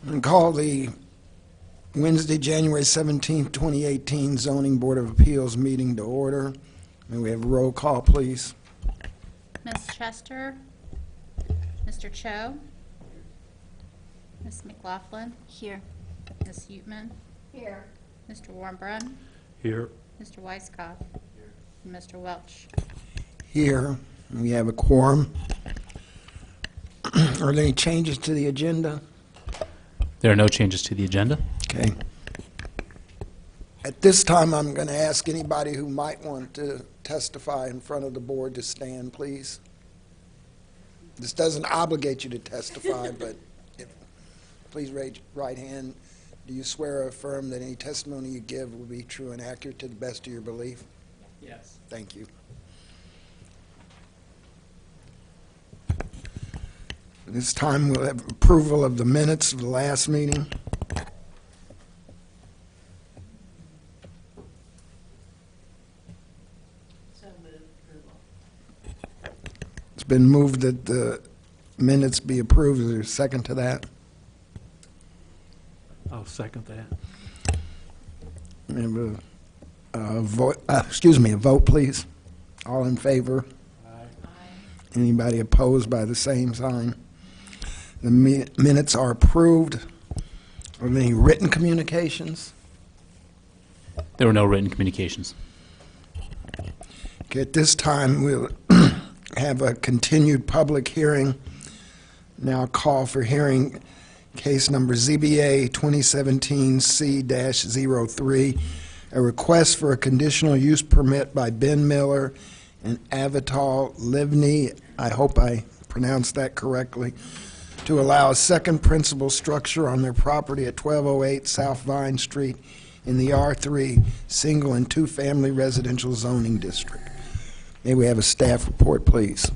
And call the Wednesday, January 17th, 2018 Zoning Board of Appeals meeting to order. May we have a roll call, please? Ms. Chester, Mr. Cho, Ms. McLaughlin. Here. Ms. Utman. Here. Mr. Warmbrun. Here. Mr. Weisskopf. Here. And Mr. Welch. Here, we have a quorum. Are there any changes to the agenda? There are no changes to the agenda. Okay. At this time, I'm going to ask anybody who might want to testify in front of the board to stand, please. This doesn't obligate you to testify, but please raise your right hand. Do you swear or affirm that any testimony you give will be true and accurate to the best of your belief? Yes. Thank you. This time, we'll have approval of the minutes of the last meeting. It's been moved that the minutes be approved. Is there a second to that? I'll second that. We have a vote, a vote, please. All in favor? Aye. Anybody opposed by the same sign? The minutes are approved. Are there any written communications? There were no written communications. Okay, at this time, we'll have a continued public hearing. Now call for hearing case number ZBA 2017-C-03, a request for a conditional use permit by Ben Miller and Avital Livni, I hope I pronounced that correctly, to allow a second principal structure on their property at 1208 South Vine Street in the R3 single and two-family residential zoning district. May we have a staff report, please?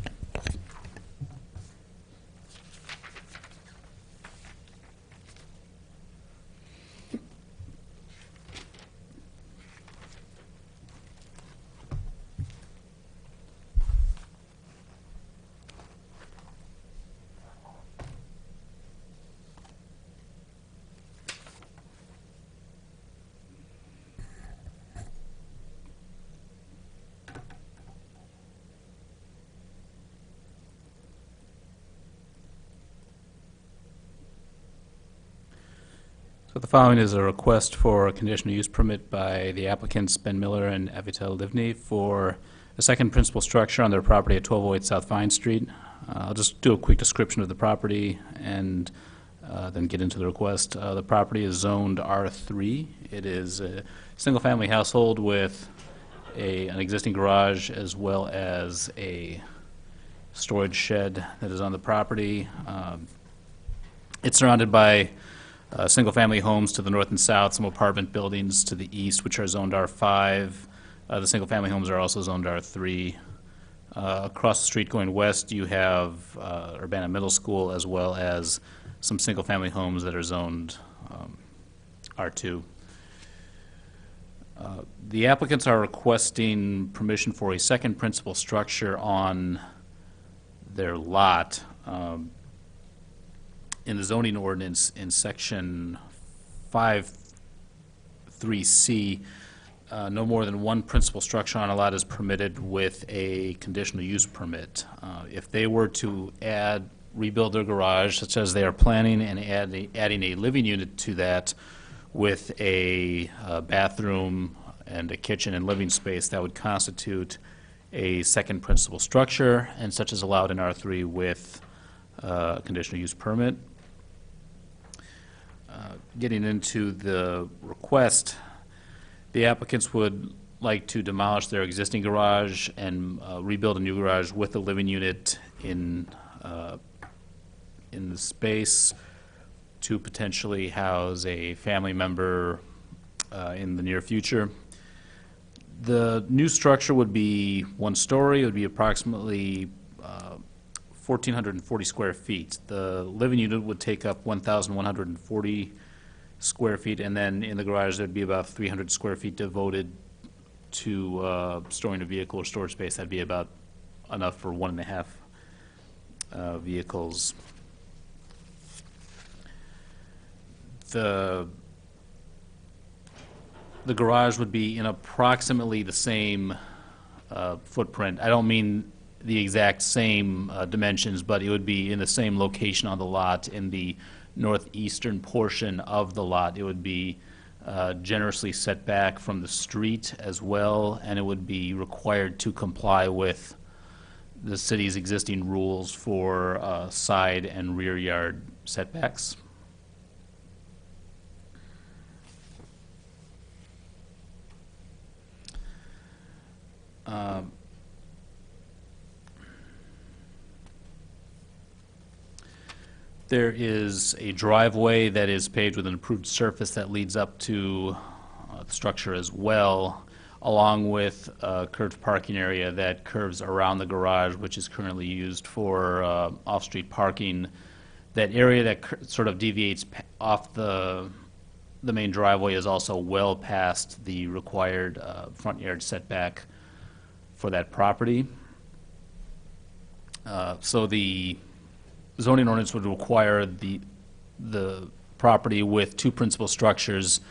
So the following is a request for a conditional use permit by the applicants Ben Miller and Avital Livni for a second principal structure on their property at 1208 South Vine Street. I'll just do a quick description of the property and then get into the request. The property is zoned R3. It is a single-family household with an existing garage as well as a storage shed that is on the property. It's surrounded by single-family homes to the north and south, some apartment buildings to the east, which are zoned R5. The single-family homes are also zoned R3. Across the street going west, you have Urbana Middle School, as well as some single-family homes that are zoned R2. The applicants are requesting permission for a second principal structure on their lot. In the zoning ordinance in section 5.3c, no more than one principal structure on a lot is permitted with a conditional use permit. If they were to rebuild their garage, such as they are planning, and adding a living unit to that with a bathroom and a kitchen and living space, that would constitute a second principal structure, and such is allowed in R3 with a conditional use permit. Getting into the request, the applicants would like to demolish their existing garage and rebuild a new garage with a living unit in the space to potentially house a family member in the near future. The new structure would be one story. It would be approximately 1,440 square feet. The living unit would take up 1,140 square feet, and then in the garage there'd be about 300 square feet devoted to storing a vehicle or storage space. That'd be about enough for 1.5 vehicles. The garage would be in approximately the same footprint. I don't mean the exact same dimensions, but it would be in the same location on the lot in the northeastern portion of the lot. It would be generously set back from the street as well, and it would be required to comply with the city's existing rules for side and rear yard setbacks. There is a driveway that is paved with an improved surface that leads up to the structure as well, along with a curved parking area that curves around the garage, which is currently used for off-street parking. That area that sort of deviates off the main driveway is also well past the required front yard setback for that property. So the zoning ordinance would require the property with two principal structures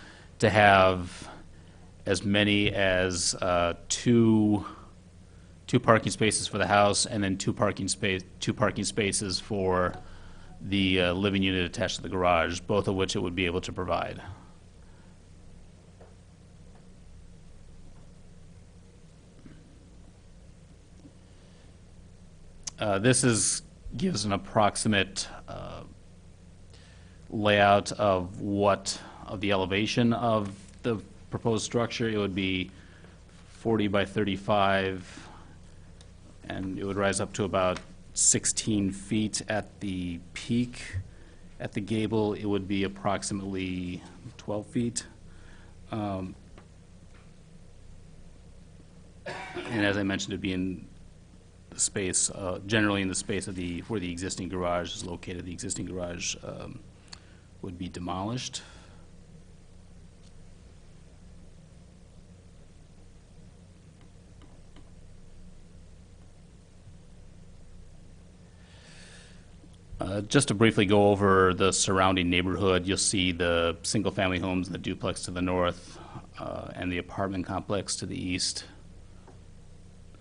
to have as many as two parking spaces for the house, and then two parking spaces for the living unit attached to the garage, both of which it would be able to provide. This gives an approximate layout of the elevation of the proposed structure. It would be 40 by 35, and it would rise up to about 16 feet at the peak. At the gable, it would be approximately 12 feet. And as I mentioned, it'd be in the space, generally in the space of where the existing garage is located. The existing garage would be demolished. Just to briefly go over the surrounding neighborhood, you'll see the single-family homes and the duplex to the north, and the apartment complex to the east.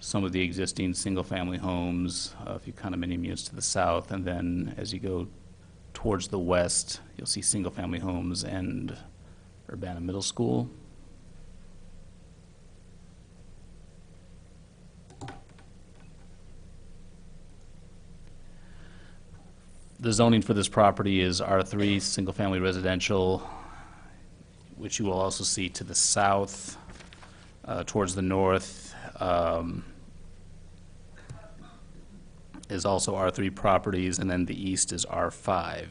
Some of the existing single-family homes, a few condominium units to the south, and then as you go towards the west, you'll see single-family homes and Urbana Middle School. The zoning for this property is R3, single-family residential, which you will also see to the south, towards the north, is also R3 properties, and then the east is R5,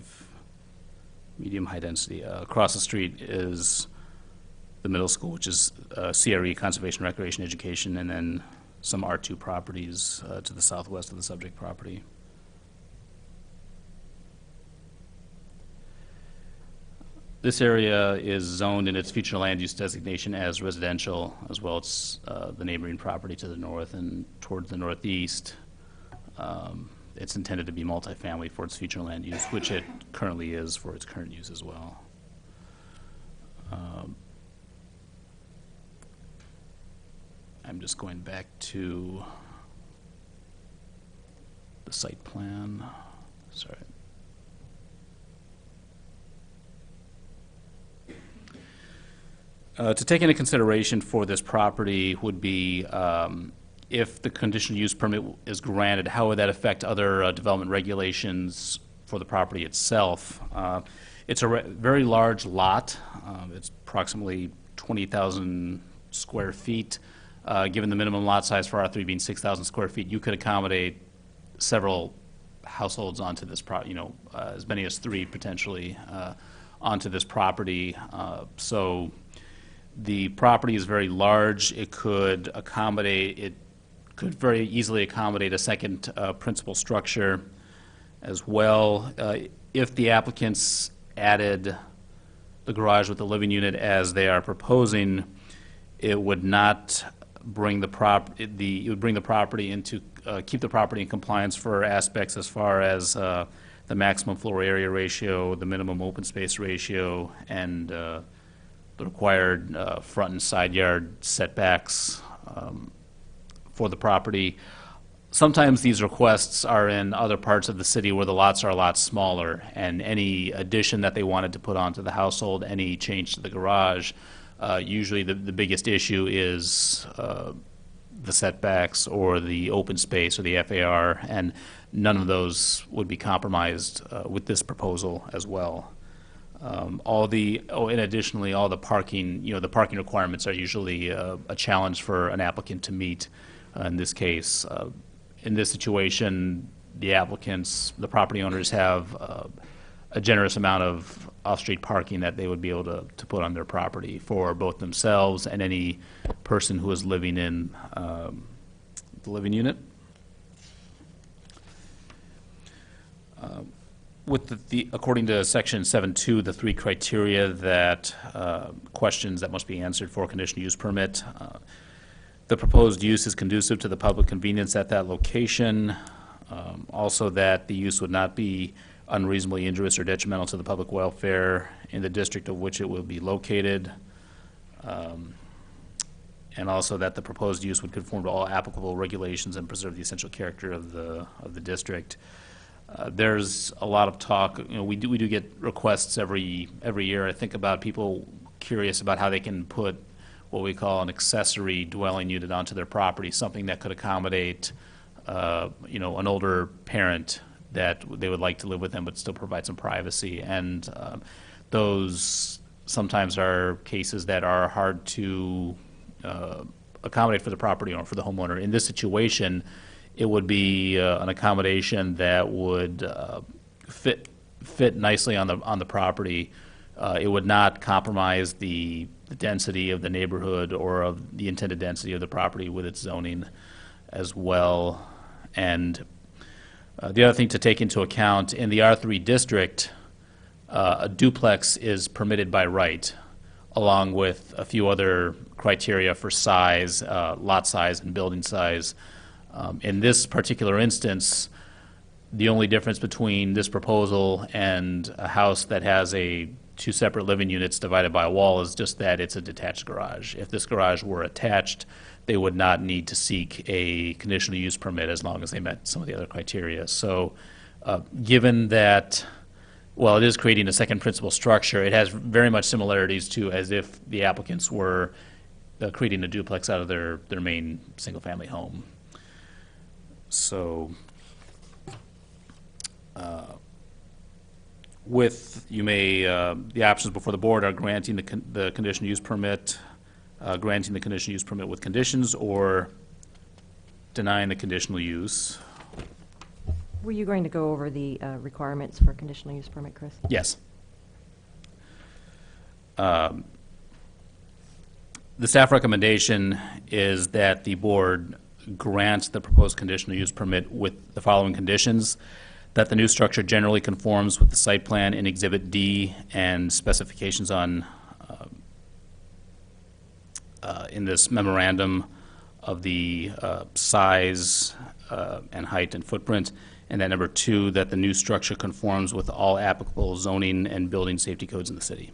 medium high density. Across the street is the middle school, which is CRE, Conservation, Recreation, Education, and then some R2 properties to the southwest of the subject property. This area is zoned in its future land use designation as residential, as well as the neighboring property to the north and towards the northeast. It's intended to be multifamily for its future land use, which it currently is for its current use as well. I'm just going back to the site plan. Sorry. To take into consideration for this property would be if the conditional use permit is granted, how would that affect other development regulations for the property itself? It's a very large lot. It's approximately 20,000 square feet. Given the minimum lot size for R3 being 6,000 square feet, you could accommodate several households onto this as many as 3 potentially onto this property. So the property is very large. It could very easily accommodate a second principal structure as well. If the applicants added the garage with the living unit as they are proposing, it would not bring the keep the property in compliance for aspects as far as the maximum floor area ratio, the minimum open space ratio, and the required front and side yard setbacks for the property. Sometimes these requests are in other parts of the city where the lots are a lot smaller, and any addition that they wanted to put onto the household, any change to the garage, usually the biggest issue is the setbacks or the open space or the FAR, and none of those would be compromised with this proposal as well. And additionally, all the parking, the parking requirements are usually a challenge for an applicant to meet in this case. In this situation, the applicants, the property owners have a generous amount of off-street parking that they would be able to put on their property for both themselves and any person who is living in the living unit. According to section 7.2, the three criteria that questions that must be answered for a conditional use permit, the proposed use is conducive to the public convenience at that location. Also that the use would not be unreasonably injurious or detrimental to the public welfare in the district of which it will be located. And also that the proposed use would conform to all applicable regulations and preserve the essential character of the district. There's a lot of talk. We do get requests every year. I think about people curious about how they can put what we call an accessory dwelling unit onto their property, something that could accommodate, an older parent that they would like to live with them but still provide some privacy. And those sometimes are cases that are hard to accommodate for the property owner, for the homeowner. In this situation, it would be an accommodation that would fit nicely on the property. It would not compromise the density of the neighborhood or of the intended density of the property with its zoning as well. And the other thing to take into account, in the R3 district, a duplex is permitted by right, along with a few other criteria for size, lot size and building size. In this particular instance, the only difference between this proposal and a house that has two separate living units divided by a wall is just that it's a detached garage. If this garage were attached, they would not need to seek a conditional use permit as long as they met some of the other criteria. So given that, while it is creating a second principal structure, it has very much similarities to as if the applicants were creating a duplex out of their main single-family home. So the options before the board are granting the conditional use permit, granting the conditional use permit with conditions, or denying the conditional use. Were you going to go over the requirements for a conditional use permit, Chris? Yes. The staff recommendation is that the board grant the proposed conditional use permit with the following conditions: that the new structure generally conforms with the site plan in Exhibit D and specifications on in this memorandum of the size and height and footprint, and that number 2, that the new structure conforms with all applicable zoning and building safety codes in the city.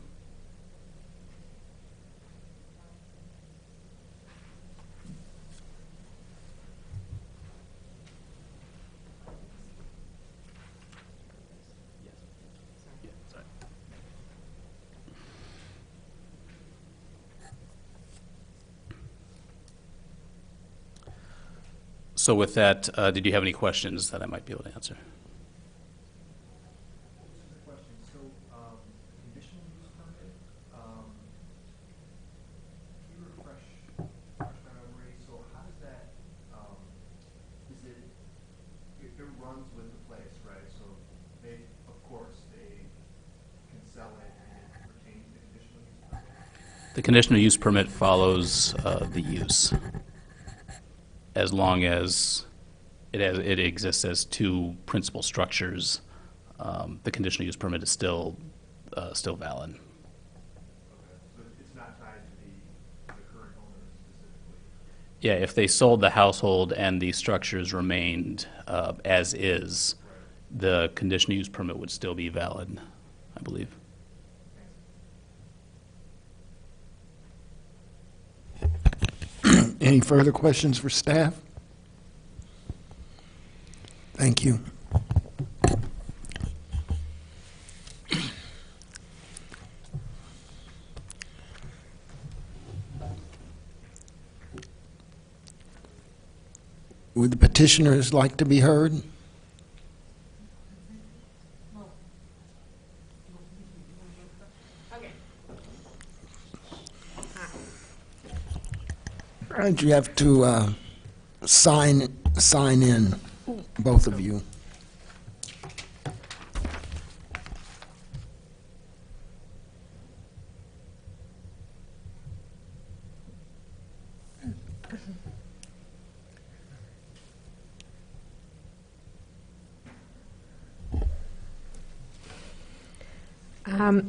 So with that, did you have any questions that I might be able to answer? Question. So, conditional use permit, can you refresh my memory? So how does that, it runs with the place, right? So they, of course, they can sell it and it retains the conditional use permit? The conditional use permit follows the use, as long as it exists as two principal structures. The conditional use permit is still valid. Okay, so it's not tied to the current owners specifically? Yeah, if they sold the household and the structures remained as is, the conditional use permit would still be valid, I believe. Any further questions for staff? Thank you. Would the petitioners like to be heard? All right, you have to sign in, both of you.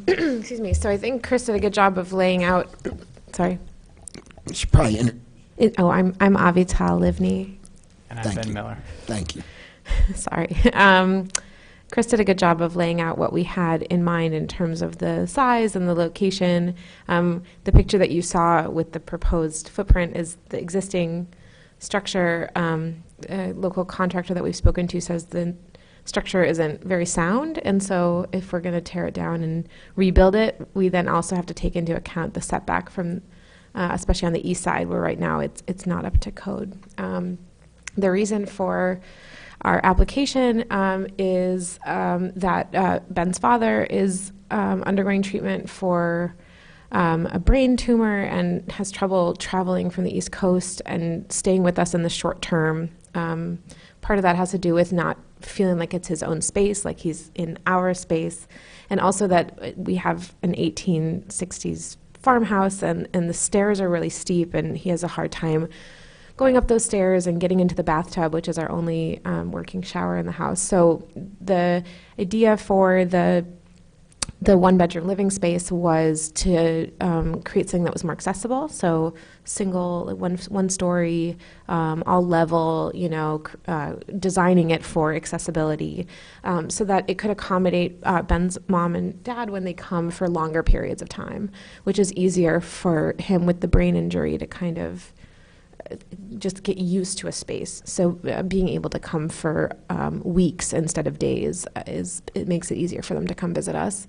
Excuse me. So I think Chris did a good job of laying out. Sorry. You should probably I'm Avital Livni. And I'm Thank Ben you. Miller. Thank you. Sorry. Chris did a good job of laying out what we had in mind in terms of the size and the location. The picture that you saw with the proposed footprint is the existing structure. A local contractor that we've spoken to says the structure isn't very sound, and so if we're going to tear it down and rebuild it, we then also have to take into account the setback from, especially on the east side, where right now it's not up to code. The reason for our application is that Ben's father is undergoing treatment for a brain tumor and has trouble traveling from the East Coast and staying with us in the short term. Part of that has to do with not feeling like it's his own space, like he's in our space, and also that we have an 1860s farmhouse and the stairs are really steep and he has a hard time going up those stairs and getting into the bathtub, which is our only working shower in the house. So the idea for the one-bedroom living space was to create something that was more accessible. So single, one story, all level, designing it for accessibility so that it could accommodate Ben's mom and dad when they come for longer periods of time, which is easier for him with the brain injury to kind of just get used to a space. So being able to come for weeks instead of days it makes it easier for them to come visit us.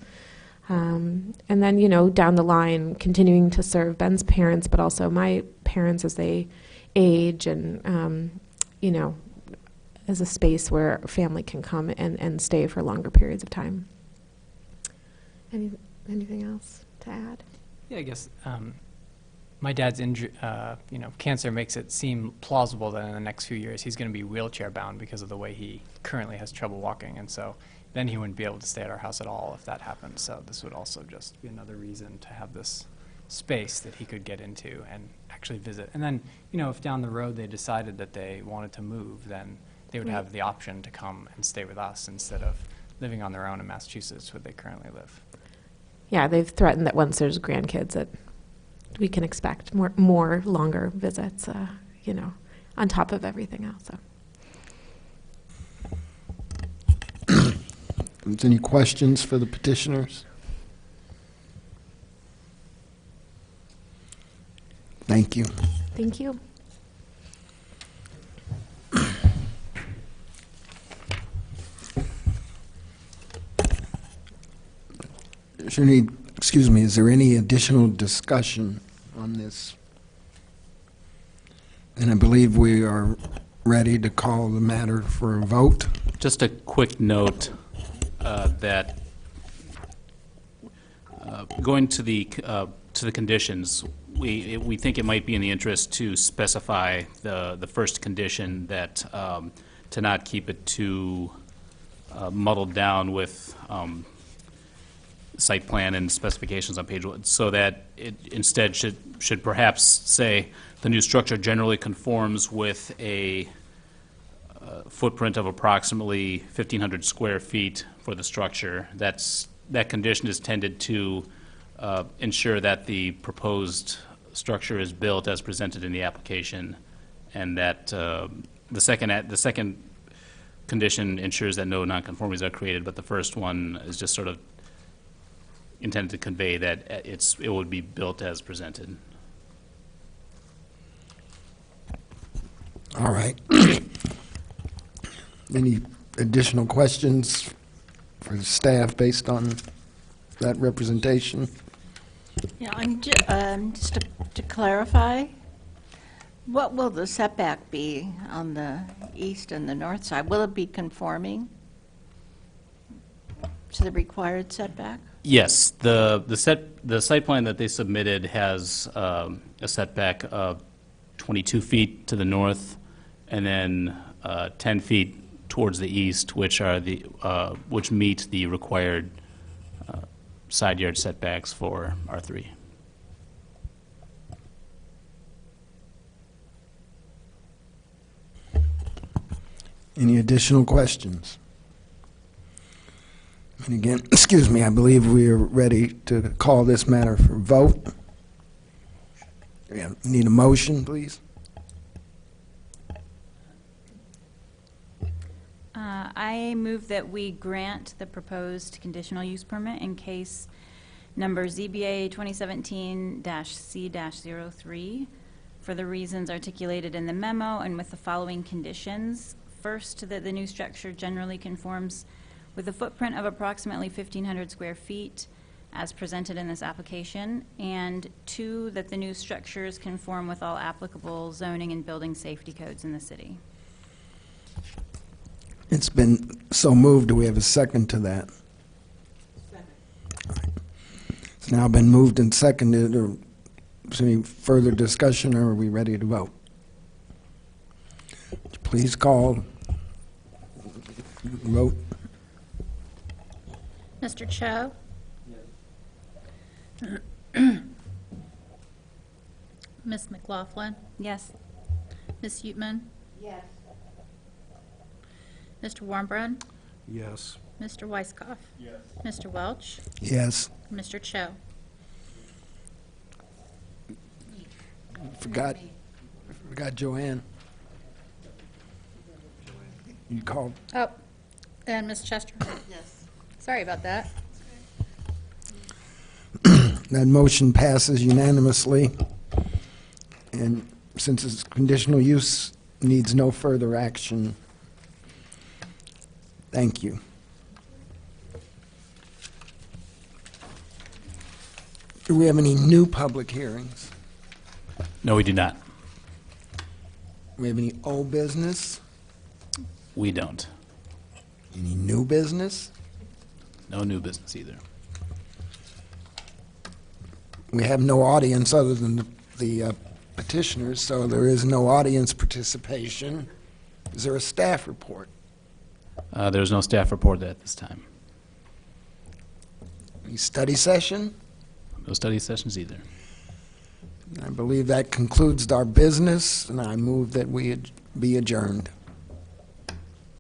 And then, down the line, continuing to serve Ben's parents, but also my parents as they age and, as a space where family can come and stay for longer periods of time. Anything else to add? Yeah, I guess my dad's cancer makes it seem plausible that in the next few years he's going to be wheelchair bound because of the way he currently has trouble walking, and so then he wouldn't be able to stay at our house at all if that happened. So this would also just be another reason to have this space that he could get into and actually visit. And then, if down the road they decided that they wanted to move, then they would have the option to come and stay with us instead of living on their own in Massachusetts where they currently live. Yeah, they've threatened that once there's grandkids that we can expect more longer visits, on top of everything else. So. Is there any questions for the petitioners? Thank you. Thank you. Is there any additional discussion on this? And I believe we are ready to call the matter for a vote. Just a quick note that going to the conditions, we think it might be in the interest to specify the first condition that to not keep it too muddled down with site plan and specifications on page 1, so that it instead should perhaps say the new structure generally conforms with a footprint of approximately 1,500 square feet for the structure. That condition is tended to ensure that the proposed structure is built as presented in the application, and that the second condition ensures that no nonconformities are created, but the first one is just sort of intended to convey that it would be built as presented. All right. Any additional questions for staff based on that representation? Yeah, just to clarify, what will the setback be on the east and the north side? Will it be conforming to the required setback? Yes, the site plan that they submitted has a setback of 22 feet to the north, and then 10 feet towards the east, which meet the required side yard setbacks for R3. Any additional questions? And again, excuse me, I believe we are ready to call this matter for vote. Yeah, need a motion, please? I move that we grant the proposed conditional use permit in case number ZBA 2017-C-03 for the reasons articulated in the memo and with the following conditions. First, that the new structure generally conforms with a footprint of approximately 1,500 square feet as presented in this application, and 2, that the new structures conform with all applicable zoning and building safety codes in the city. It's been so moved. Do we have a second to that? Second. It's now been moved and seconded. Is there any further discussion, or are we ready to vote? Please call. Vote. Mr. Cho? Ms. McLaughlin? Yes. Ms. Utman? Yes. Mr. Warmbrun? Yes. Mr. Weisskopf? Yes. Mr. Welch? Yes. Mr. Cho? Forgot Joanne. You called. Oh, and Ms. Chester? Yes. Sorry about that. That motion passes unanimously. And since it's conditional use, needs no further action. Thank you. Do we have any new public hearings? No, we do not. Do we have any old business? We don't. Any new business? No new business either. We have no audience other than the petitioners, so there is no audience participation. Is there a staff report? There's no staff report at this time. Any study session? No study sessions either. I believe that concludes our business, and I move that we be adjourned.